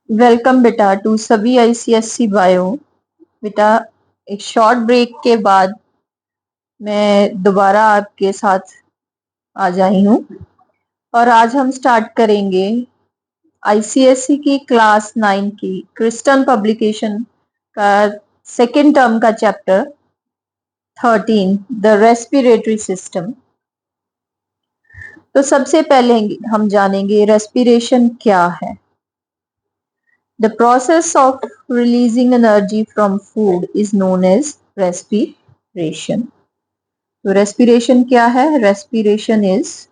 Welcome बेटा to सभी ICSC bio. बेटा, एक शॉर्ट ब्रेक के बाद मैं दोबारा आपके साथ आ जाई हूँ और आज हम स्टार्ट करेंगे आईसीएससी की क्लास 9 की क्रिस्टल पब्लिकेशन का सेकेंड टर्म का चैप्टर 13 द रेस्पिरेटरी सिस्टम। तो सबसे पहले हम जानेंगे रेस्पिरेशन क्या है। The process of releasing energy from food is known as respiration. तो respiration क्या है? Respiration is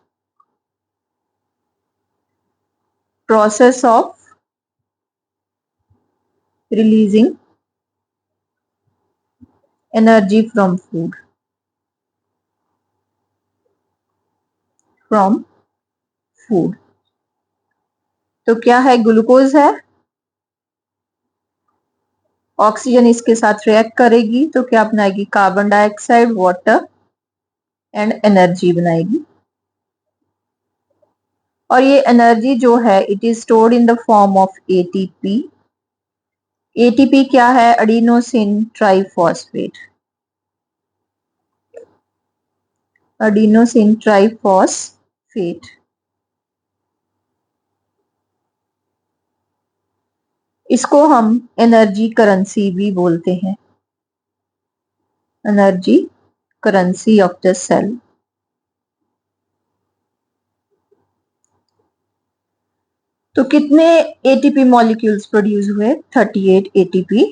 process of releasing energy from food. From food. तो क्या है? ग्लूकोज है, ऑक्सीजन इसके साथ रिएक्ट करेगी तो क्या बनाएगी? Carbon dioxide, water and energy बनाएगी। और ये एनर्जी जो है it is stored in the form of ATP. ATP क्या है? Adenosine triphosphate. Adenosine triphosphate. इसको हम एनर्जी करेंसी भी बोलते हैं, energy currency of the cell. तो कितने एटीपी मॉलिक्यूल्स प्रोड्यूस हुए? 38 ATP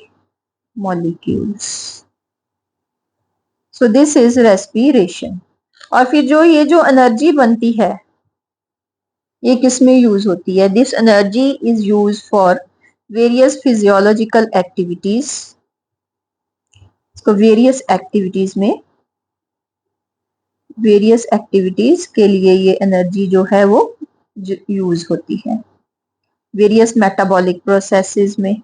molecules. So this is respiration. और फिर ये जो एनर्जी बनती है ये किस में यूज होती है? This energy is use for various physiological activities. इसको वेरियस एक्टिविटीज के लिए ये एनर्जी जो है वो यूज होती है। वेरियस मेटाबॉलिक प्रोसेसेस में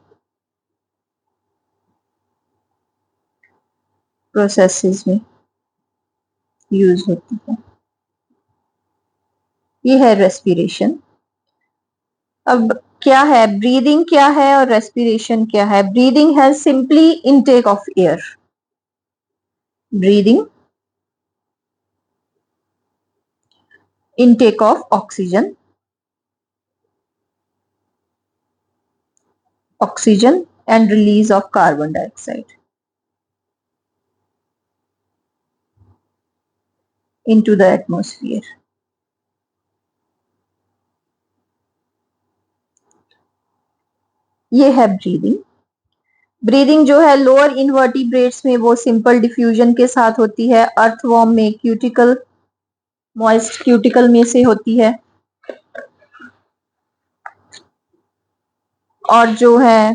यूज होती है। ये है रेस्पिरेशन। अब क्या है? ब्रीदिंग क्या है और रेस्पिरेशन क्या है? ब्रीदिंग है simply intake of air. Breathing, intake of oxygen and release of carbon dioxide into the atmosphere. ये है ब्रीदिंग। ब्रीदिंग जो है लोअर इनवर्टिब्रेट्स में वो सिंपल डिफ्यूजन के साथ होती है, अर्थवॉर्म में क्यूटिकल, मॉइस्ट क्यूटिकल में से होती है, और जो है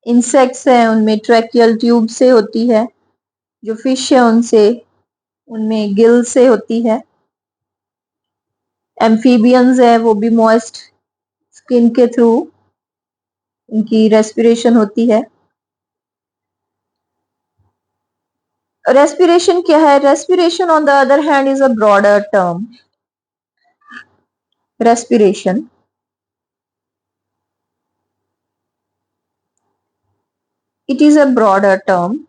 इंसेक्ट्स हैं उनमें ट्रैकियल ट्यूब से होती है, जो फिश है उनमें गिल से होती है, एम्फीबियंस है वो भी मॉइस्ट स्किन के थ्रू उनकी रेस्पिरेशन होती है। रेस्पिरेशन क्या है? Respiration on the other hand is a broader term. Respiration it is a broader term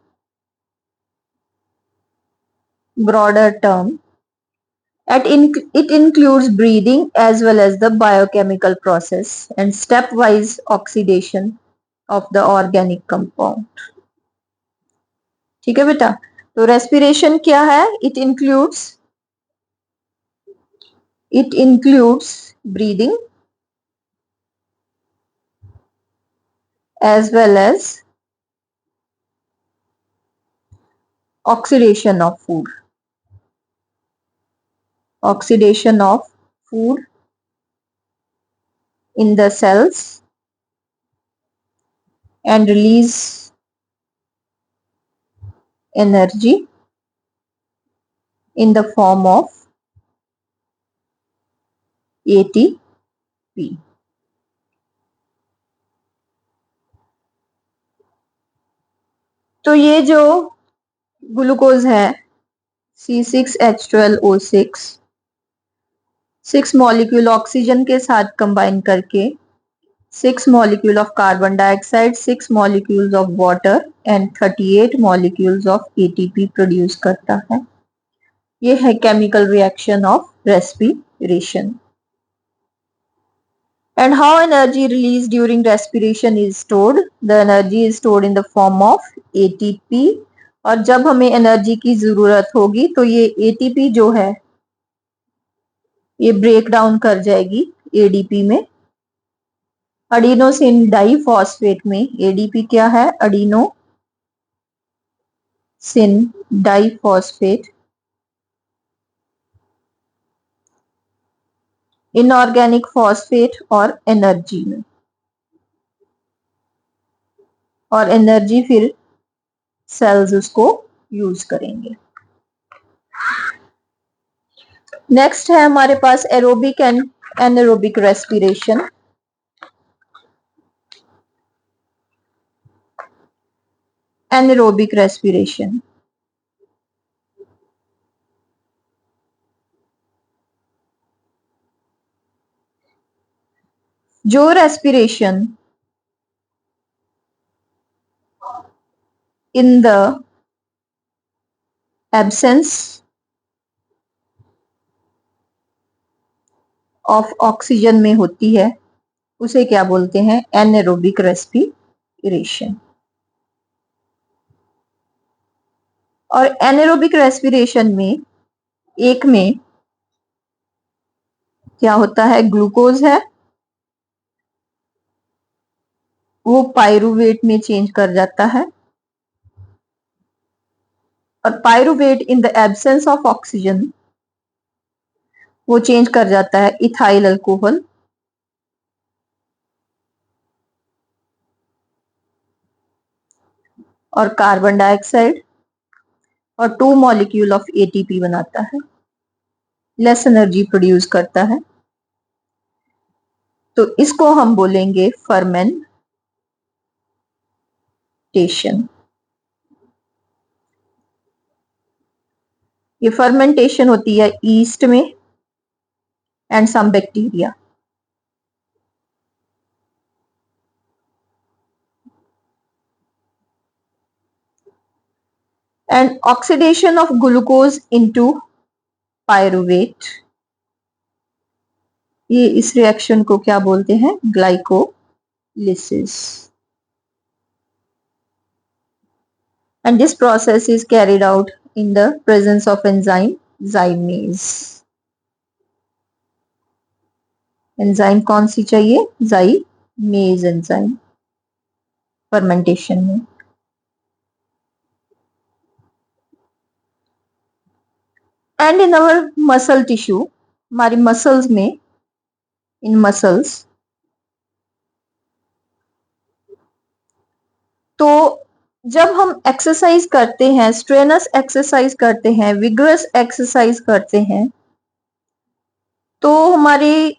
it includes breathing as well as the biochemical process and stepwise oxidation of the organic compound। ठीक है बेटा? तो respiration क्या है? it includes breathing as well as oxidation of food in the cells and release energy in the form of ATP। तो ये जो glucose है C6H12O6 6 मॉलिक्यूल ऑक्सीजन के साथ कंबाइन करके 6 molecule of carbon dioxide, 6 molecules of water and 38 molecules of ATP produce करता है। ये है chemical reaction of respiration. And how energy released during respiration is stored? The energy is stored in the form of ATP। और जब हमें energy की जरूरत होगी तो ये ATP जो है ये ब्रेक डाउन कर जाएगी ADP में। एडिनोसिन डाइफॉस्फेट में ADP क्या है? Adenosine diphosphate. इनऑर्गेनिक फॉस्फेट और एनर्जी में, और एनर्जी फिर सेल्स उसको यूज करेंगे। नेक्स्ट है हमारे पास aerobic and anaerobic respiration. Anaerobic respiration जो respiration in the absence of oxygen में होती है उसे क्या बोलते हैं? Anaerobic respiration. और एनारोबिक रेस्पिरेशन में एक में क्या होता है? ग्लूकोज है वो पाइरूवेट में चेंज कर जाता है, और pyruvate in the absence of oxygen वो चेंज कर जाता है इथाइल अल्कोहल। और कार्बन डाइऑक्साइड और 2 मॉलिक्यूल ऑफ ATP बनाता है, लेस एनर्जी प्रोड्यूस करता है। तो इसको हम बोलेंगे फर्मेंटेशन। ये फर्मेंटेशन होती है ईस्ट में and some bacteria. And oxidation of glucose into pyruvate, ये इस रिएक्शन को क्या बोलते हैं? Glycolysis. And this process is carried out in the presence of enzyme zymase। Enzyme कौन सी चाहिए? ज़ाइमेज एंजाइम फर्मेंटेशन में। And in our muscle tissue, हमारी मसल्स में, इन मसल्स, तो जब हम एक्सरसाइज करते हैं, स्ट्रेनस एक्सरसाइज करते हैं, विगरस एक्सरसाइज करते हैं, तो हमारे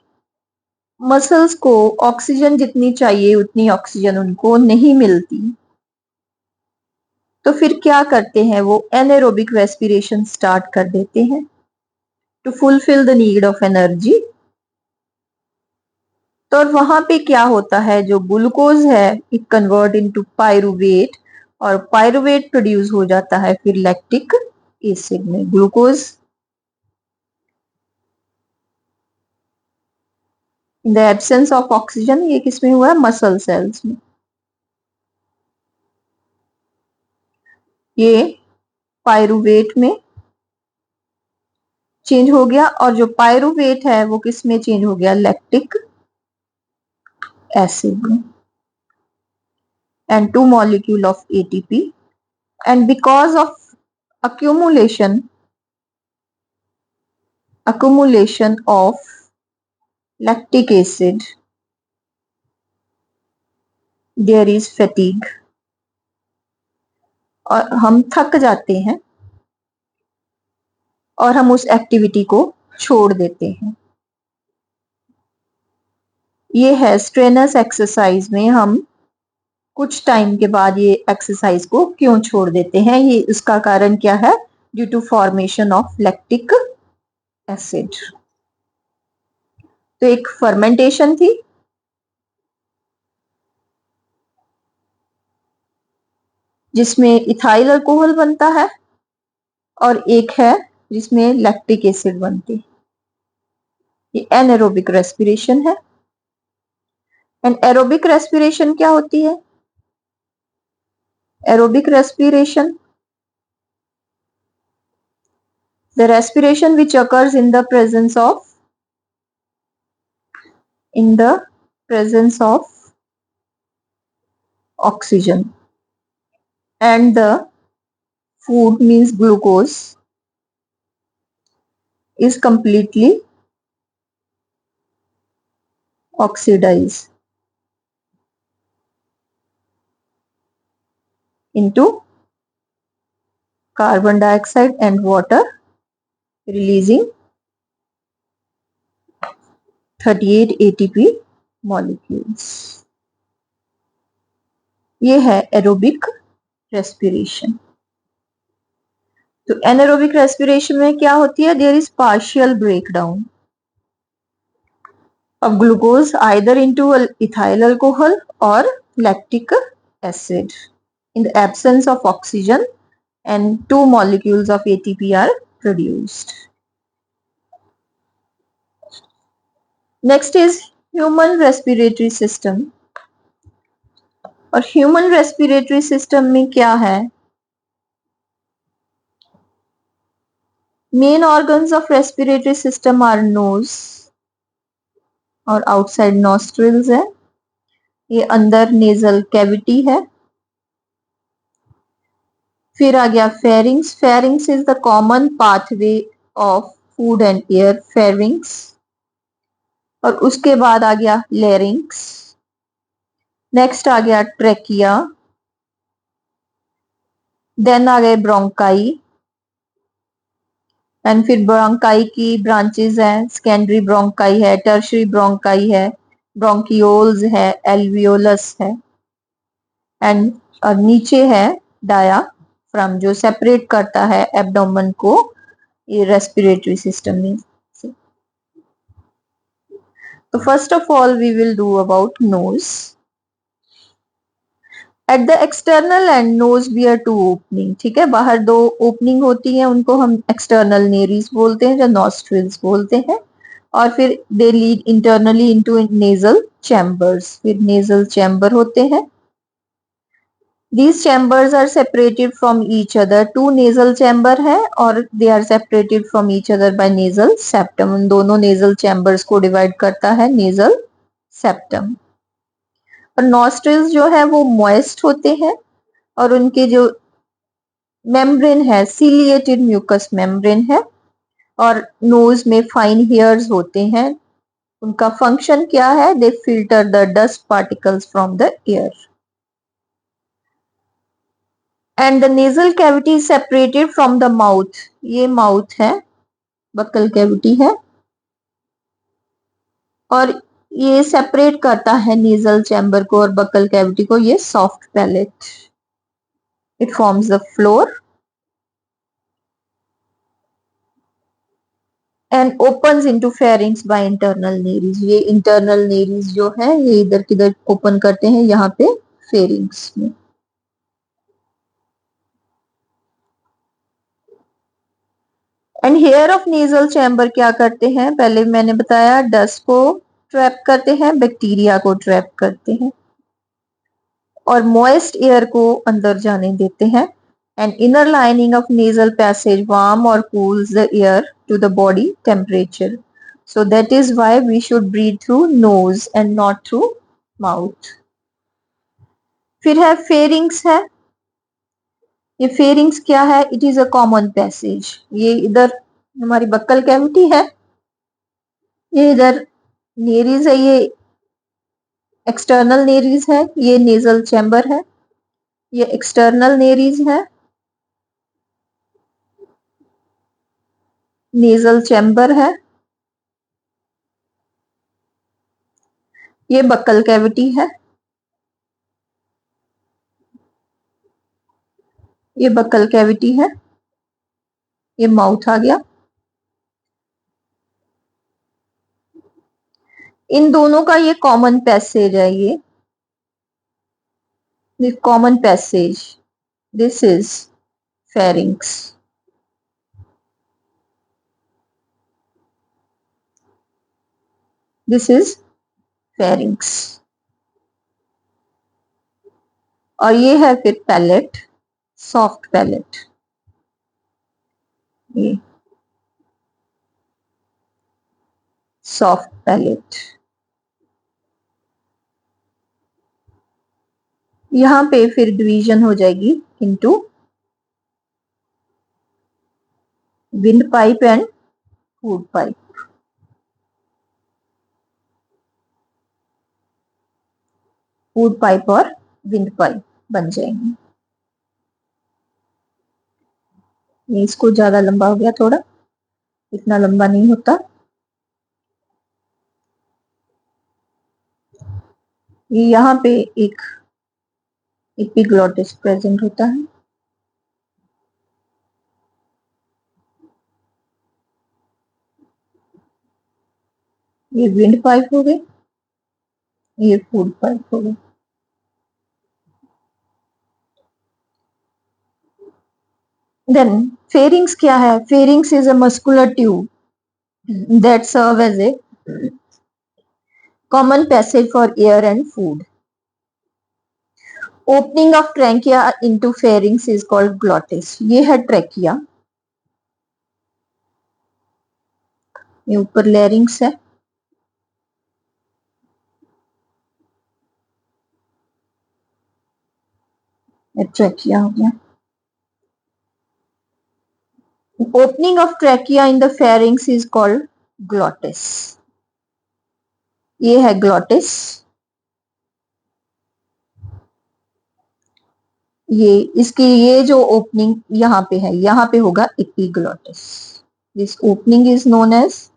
मसल्स को ऑक्सीजन जितनी चाहिए उतनी ऑक्सीजन उनको नहीं मिलती। तो फिर क्या करते हैं? वो एनारोबिक रेस्पिरेशन स्टार्ट कर देते हैं to fulfil the need of energy. तो वहां पे क्या होता है? जो ग्लूकोज है इट कन्वर्ट इनटू पाइरूवेट, और पाइरूवेट प्रोड्यूस हो जाता है फिर लैक्टिक एसिड में। Glucose in the absence of oxygen, ये किसमें हुआ है? मसल सेल्स में। ये पाइरूवेट में चेंज हो गया, और जो पाइरूवेट है वो किस में चेंज हो गया? लैक्टिक एसिड में। And 2 molecule of ATP, and because of accumulation of lactic acid there is fatigue, और हम थक जाते हैं और हम उस एक्टिविटी को छोड़ देते हैं। ये है स्ट्रेनस एक्सरसाइज में हम कुछ टाइम के बाद ये एक्सरसाइज को क्यों छोड़ देते हैं? ये इसका कारण क्या है? Due to formation of lactic acid. तो एक फर्मेंटेशन थी, जिसमें इथाइल अल्कोहल बनता है, और एक है जिसमें लैक्टिक एसिड बनती है। ये एनारोबिक रेस्पिरेशन है। एंड एरोबिक रेस्पिरेशन क्या होती है? Aerobic respiration, the respiration which occurs in the presence of oxygen, and the food, means glucose, is completely oxidized into carbon dioxide and water, releasing 38 ATP molecules. ये है aerobic respiration. तो anaerobic respiration में क्या होती है? There is partial breakdown of glucose either into ethyl alcohol or lactic acid in the absence of oxygen, and 2 molecules of ATP are produced. Next is human respiratory system. और human respiratory system में क्या है? Main organs of respiratory system are nose और outside nostrils है। ये अंदर nasal cavity है। फिर आ गया pharynx. Pharynx is the common pathway of food and air, pharynx. और उसके बाद आ गया larynx. नेक्स्ट आ गया ट्रेकिया, देन आ गए ब्रोंकाई, एंड फिर ब्रोंकाई की ब्रांचेस हैं, सेकेंडरी ब्रोंकाई है, टर्शरी ब्रोंकाई है, ब्रोंकियोल्स है, एल्वियोलस है, एंड नीचे है डायाफ्राम जो सेपरेट करता है एब्डोमेन को ये रेस्पिरेटरी सिस्टम में से। तो first of all we will do about nose. At the external and nose bear to opening, ठीक है, बाहर 2 ओपनिंग होती है, उनको हम एक्सटर्नल नेरीज बोलते हैं, जो नॉस्ट्रिल्स बोलते हैं, और फिर they lead internally into nasal chambers, फिर नेजल चैम्बर होते हैं। These chambers are separated from each other. 2 nasal chamber है और they are separated from each other by nasal septum. उन दोनों nasal chambers को divide करता है nasal septum. और nostrils जो है वो moist होते हैं और उनके जो मेम्ब्रेन है ciliated mucous membrane है, और नोज में फाइन हेयर्स होते हैं। उनका फंक्शन क्या है? They filter the dust particles from the air. And the nasal cavity is separated from the mouth. ये माउथ है, बक्कल कैविटी है, और ये सेपरेट करता है नेजल चैम्बर को और बक्कल कैविटी को, ये soft palate. It forms the floor and opens into pharynx by internal Nereis. ये इंटरनल नेरीज जो है ये इधर किधर ओपन करते हैं, यहाँ पे फेरिंग्स में। And hair of nasal chamber क्या करते हैं? पहले मैंने बताया डस्ट को ट्रैप करते हैं, बैक्टीरिया को ट्रैप करते हैं, और मॉइस्ट एयर को अंदर जाने देते हैं। And inner lining of nasal passage warm और cools the air to the body temperature, so that is why we should breathe through nose and not through mouth. फिर है फेरिंग्स है। ये फेरिंग्स क्या है? It is a common passage. ये इधर हमारी बक्कल कैविटी है, ये इधर नेरीज है, ये एक्सटर्नल नेरीज है, ये नेजल चैम्बर है, ये एक्सटर्नल नेरीज है, नेजल चैम्बर है, ये बक्कल कैविटी है, ये बक्कल कैविटी है, ये माउथ आ गया। इन दोनों का ये कॉमन पैसेज है, ये common passage. This is pharynx. This is pharynx. और ये है फिर पैलेट, सॉफ्ट पैलेट। ये सॉफ्ट पैलेट। यहाँ पे फिर डिवीजन हो जाएगी into wind pipe and food pipe. Food pipe और विंड पाइप बन जाएंगे। ये इसको ज्यादा लंबा हो गया, थोड़ा इतना लंबा नहीं होता। ये यहाँ पे एक एपिग्लॉटिस प्रेजेंट होता है। ये विंड पाइप हो गए, ये फूड पाइप हो गए। देन फेरिंग्स क्या है? Pharynx is a muscular tube that serve as a common passage for air and food. Opening of trachea into pharynx is called glottis. ये है ट्रैकिया, ये ऊपर लैरिंग्स है। ट्रैकिया हो गया। Opening of trachea in the pharynx is called glottis. ये है glottis। ये इसकी ये जो ओपनिंग यहाँ पे है, यहाँ पे होगा epiglottis. This opening is known as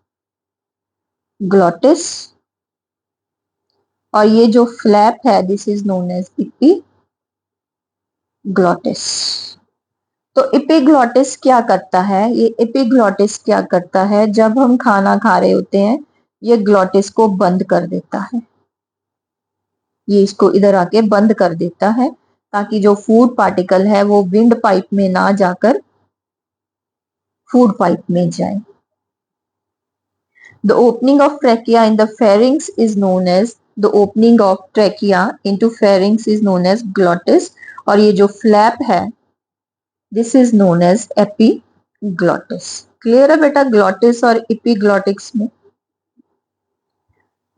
glottis और ये जो फ्लैप है this is known as epiglottis. तो एपिग्लॉटिस क्या करता है? ये एपिग्लॉटिस क्या करता है, जब हम खाना खा रहे होते हैं ये ग्लॉटिस को बंद कर देता है। ये इसको इधर आके बंद कर देता है ताकि जो फूड पार्टिकल है वो विंड पाइप में ना जाकर फूड पाइप में जाए। The opening of trachea in the pharynx is known as the opening of trachea into pharynx is known as glottis और ये जो फ्लैप है this is known as epiglottis. Clear है बेटा ग्लॉटिस और एपिग्लॉटिक्स में?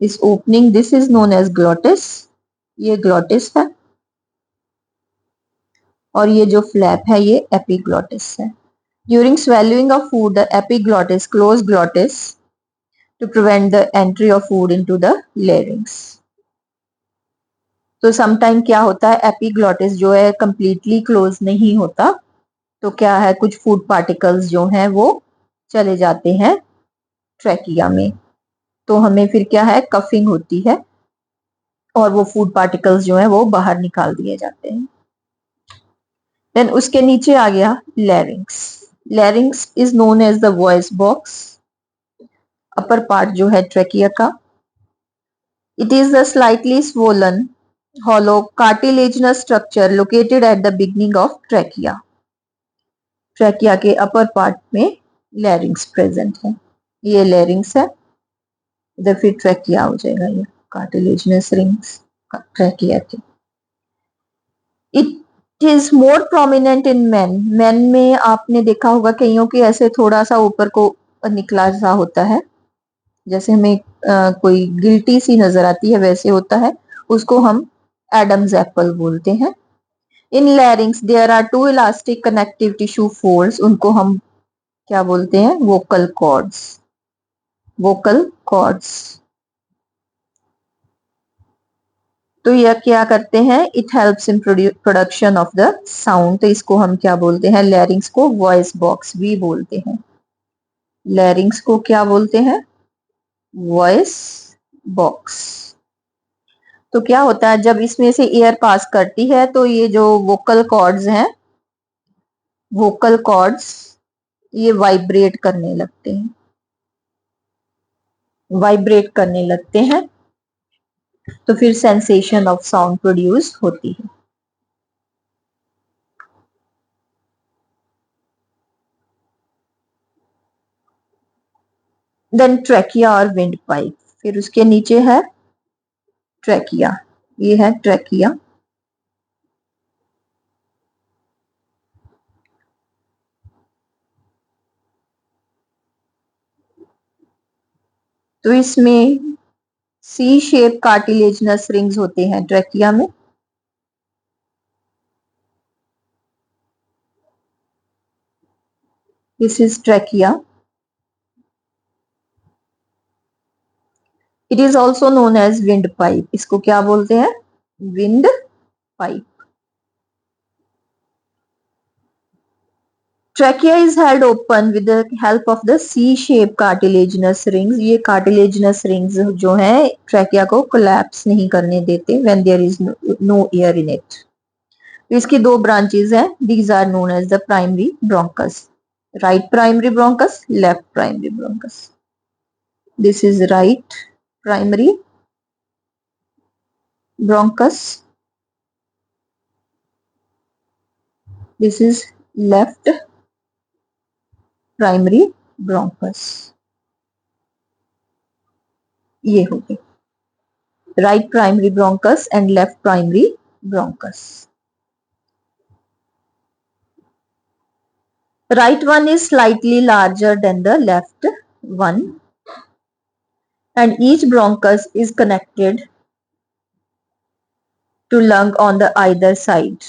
इस opening this is known as glottis, ये ग्लॉटिस है और ये जो फ्लैप है ये एपिग्लॉटिस है। During swallowing of food, the epiglottis close glottis to prevent the entry of food into the larynx. तो समटाइम क्या होता है, एपिग्लॉटिस जो है कंप्लीटली क्लोज नहीं होता, तो क्या है कुछ फूड पार्टिकल्स जो हैं वो चले जाते हैं ट्रैकिया में, तो हमें फिर क्या है कफिंग होती है और वो फूड पार्टिकल्स जो हैं वो बाहर निकाल दिए जाते हैं। देन उसके नीचे आ गया लैरिंग्स। लैरिंग्स is known as the voice box, upper part जो है ट्रैकिया का। It is the slightly swollen hollow cartilaginous structure located at the beginning of trachea. Trachea के अपर पार्ट में लैरिंग्स प्रेजेंट है। ये लैरिंग्स है, इधर फिर ट्रैकिया हो जाएगा, ये कार्टिलेजिनस रिंग्स ट्रैकिया के। It is more prominent in main. Main में आपने देखा होगा कईयों के ऐसे थोड़ा सा ऊपर को निकला सा होता है, जैसे हमें कोई गिल्टी सी नजर आती है वैसे होता है, उसको हम एडम्स एप्पल बोलते हैं। In larynx there are two elastic connective tissue folds, उनको हम क्या बोलते हैं, वोकल कॉर्ड्स। वोकल कॉर्ड्स तो यह क्या करते हैं, it helps in production of the sound, तो इसको हम क्या बोलते हैं, लैरिंग्स को वॉइस बॉक्स भी बोलते हैं। लैरिंग्स को क्या बोलते हैं, वॉइस बॉक्स। तो क्या होता है जब इसमें से एयर पास करती है तो ये जो वोकल कॉर्ड्स हैं, वोकल कॉर्ड्स ये वाइब्रेट करने लगते हैं, वाइब्रेट करने लगते हैं, तो फिर सेंसेशन ऑफ साउंड प्रोड्यूस होती है। देन ट्रैकिया और विंड पाइप, फिर उसके नीचे है ट्रैकिया, ये है ट्रैकिया। तो इसमें सी शेप कार्टिलेजनस रिंग्स होते हैं ट्रैकिया में। This is trachea. It is also known as windpipe, इसको क्या बोलते हैं? Windpipe. Trachea is held open with the help of the C shape cartilaginous rings. ये कार्टिलेजनस रिंग्स जो है ट्रैकिया को कोलैप्स नहीं करने देते when there is no air in it. इसकी दो ब्रांचेस हैं, these are known as the primary bronchus, right primary bronchus, left primary bronchus. This is right primary bronchus, this is left primary bronchus. ये हो गए right primary bronchus and left primary bronchus. Right one is slightly larger than the left one, and each bronchus is connected to lung on the either side.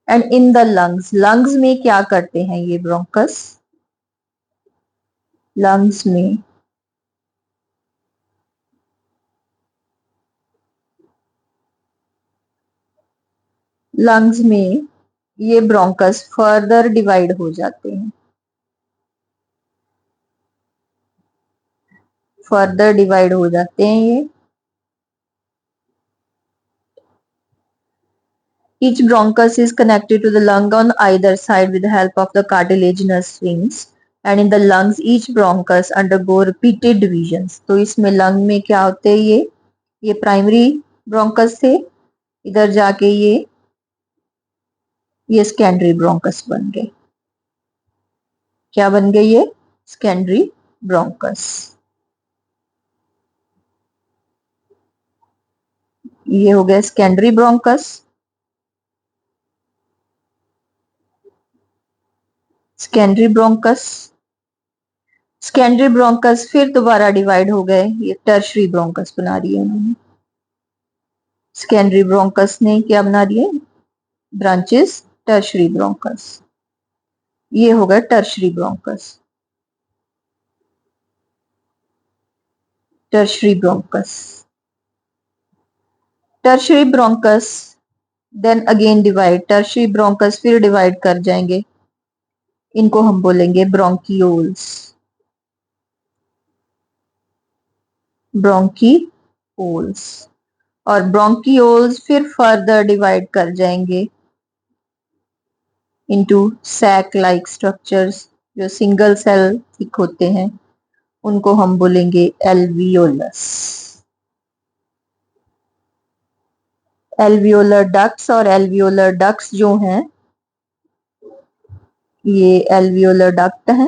And in the lungs में क्या करते हैं ये bronchus? lungs में ये bronchus further divide हो जाते हैं, फर्दर डिवाइड हो जाते हैं ये। Each bronchus is connected to the lung on either side with the help of the cartilaginous rings. And in the lungs, each bronchus undergo repeated divisions. तो इसमें lung में क्या होते हैं ये प्राइमरी ब्रोंकस थे, इधर जाके ये सेकेंडरी ब्रोंकस बन गए। क्या बन गए ये? Secondary bronchus. ये हो गया secondary bronchus. Secondary bronchus, secondary bronchus फिर दोबारा डिवाइड हो गए, ये टर्शरी ब्रोंकस बना दिए उन्होंने। सेकेंडरी ब्रोंकस ने क्या बना दिए? Branches, tertiary bronchus. ये हो गया tertiary bronchus, tertiary bronchus. Tertiary bronchus then again divide, tertiary bronchus फिर डिवाइड कर जाएंगे, इनको हम बोलेंगे ब्रोंकियोल्स, ब्रोंकियोल्स। और ब्रोंकियोल्स फिर फर्दर डिवाइड कर जाएंगे इनटू सैक लाइक स्ट्रक्चर्स, जो सिंगल सेल थिक होते हैं, उनको हम बोलेंगे एल्वियोलस। एल्वियोलर डक्ट्स, और एल्वियोलर डक्ट्स जो हैं ये एल्वियोलर डक्ट है,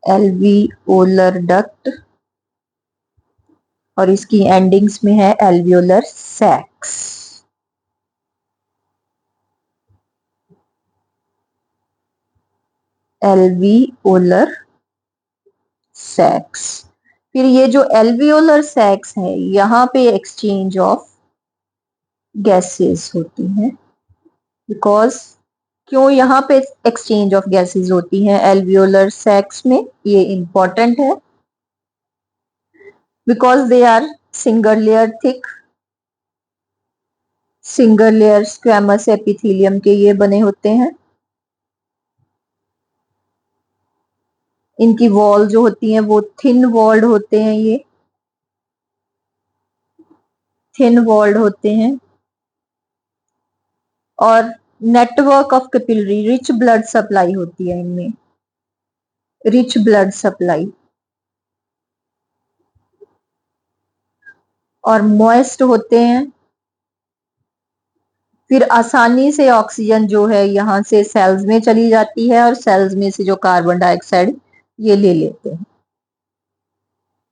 एल्वियोलर डक्ट, और इसकी एंडिंग्स में है एल्वियोलर सैक्स। एल्वियोलर सैक्स। फिर ये जो एल्वियोलर सैक्स है, यहाँ पे एक्सचेंज ऑफ गैसेस होती हैं। बिकॉज क्यों यहाँ पे एक्सचेंज ऑफ गैसेस होती हैं एल्वियोलर सैक्स में, ये इंपॉर्टेंट है। Because they are single layer thick, single layer squamous epithelium के ये बने होते हैं। इनकी वॉल जो होती है वो थिन वॉल्ड होते हैं, ये थिन वॉल्ड होते हैं। और network of capillary, rich blood supply होती है इनमें, रिच ब्लड सप्लाई। और मॉइस्ट होते हैं, फिर आसानी से ऑक्सीजन जो है यहाँ से सेल्स में चली जाती है और सेल्स में से जो कार्बन डाइऑक्साइड ये ले लेते हैं।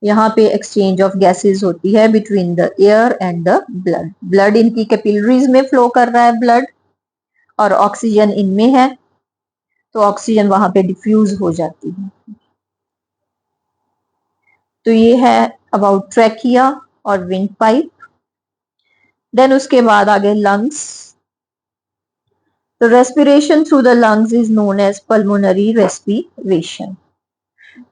यहाँ पे एक्सचेंज ऑफ गैसेस होती है between the air and the blood. Blood इनकी कैपिलरीज में फ्लो कर रहा है ब्लड, और ऑक्सीजन इनमें है, तो ऑक्सीजन वहां पे डिफ्यूज हो जाती है। तो ये है अबाउट ट्रैकिया और विंड पाइप। देन उसके बाद आगे लंग्स। तो respiration through the lungs is known as pulmonary respiration.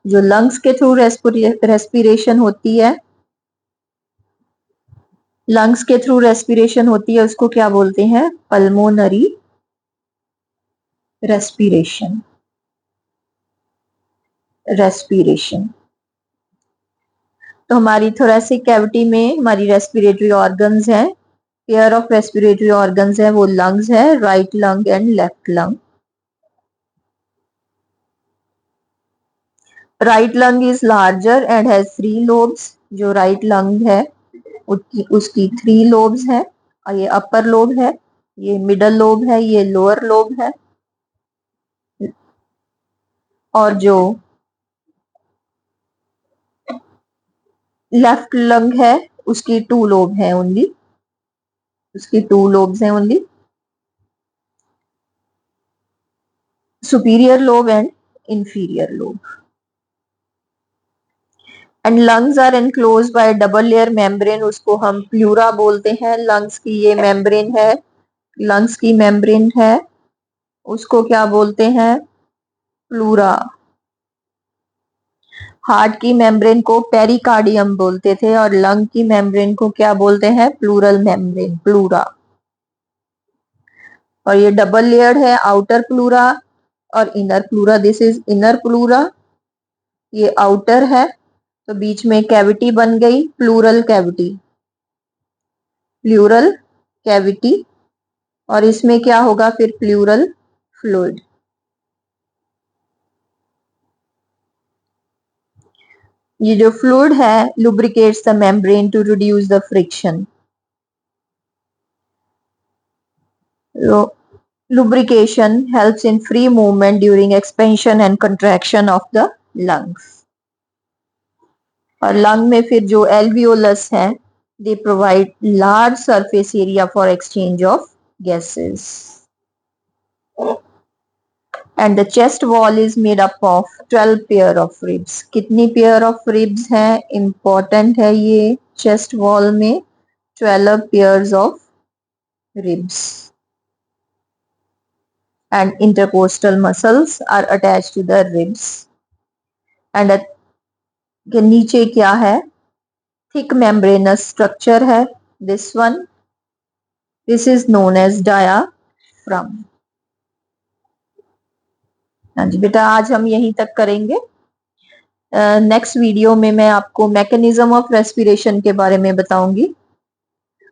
जो लंग्स के थ्रू रेस्पिरेशन होती है, लंग्स के थ्रू रेस्पिरेशन होती है, उसको क्या बोलते हैं? Pulmonary respiration. रेस्पिरेशन। तो हमारी थोरेसिक कैविटी में हमारी रेस्पिरेटरी ऑर्गन्स हैं। पेयर ऑफ रेस्पिरेटरी ऑर्गन्स है, वो लंग्स है, right lung and left lung. Right lung is larger and has 3 lobes. जो राइट लंग है उसकी 3 लोब्स है। ये अपर लोब है, ये मिडल लोब है, ये लोअर लोब है। और जो लेफ्ट लंग है उसकी 2 लोब है ओनली, उसकी 2 लोब्स हैं only, superior lobe and inferior lobe. And lungs are enclose by double layer membrane, उसको हम प्लूरा बोलते हैं। लंग्स की ये मेम्ब्रेन है, लंग्स की मेम्ब्रेन है, उसको क्या बोलते हैं? प्लूरा। हार्ट की मेम्ब्रेन को पेरिकार्डियम बोलते थे, और लंग की मेम्ब्रेन को क्या बोलते हैं? Pleural membrane, pleura. और ये डबल लेयर्ड है, आउटर प्लूरा और inner pleura. This is inner pleura, ये आउटर है, तो बीच में कैविटी बन गई, प्लूरल कैविटी। प्लूरल कैविटी, और इसमें क्या होगा फिर? Pleural fluid. ये जो फ्लूइड है lubricates the membrane to reduce the friction. Lubrication helps in free movement during expansion and contraction of the lungs. और लंग में फिर जो alveolus है, they provide large surface area for exchange of gases. And the chest wall is made up of 12 pair of ribs. कितनी pair of ribs हैं? Important है ये chest wall में 12 pairs of ribs. And intercostal muscles are attached to the ribs. And के नीचे क्या है? Thick membranous structure है, this one. This is known as diaphragm. हाँ जी बेटा, आज हम यहीं तक करेंगे। नेक्स्ट वीडियो में मैं आपको मैकेनिज्म ऑफ रेस्पिरेशन के बारे में बताऊंगी।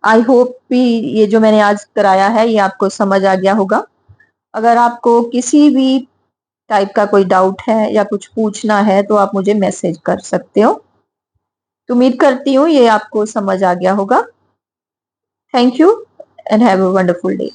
आई होप भी ये जो मैंने आज कराया है ये आपको समझ आ गया होगा। अगर आपको किसी भी टाइप का कोई डाउट है या कुछ पूछना है तो आप मुझे मैसेज कर सकते हो। तो उम्मीद करती हूँ ये आपको समझ आ गया होगा। Thank you and have a wonderful day.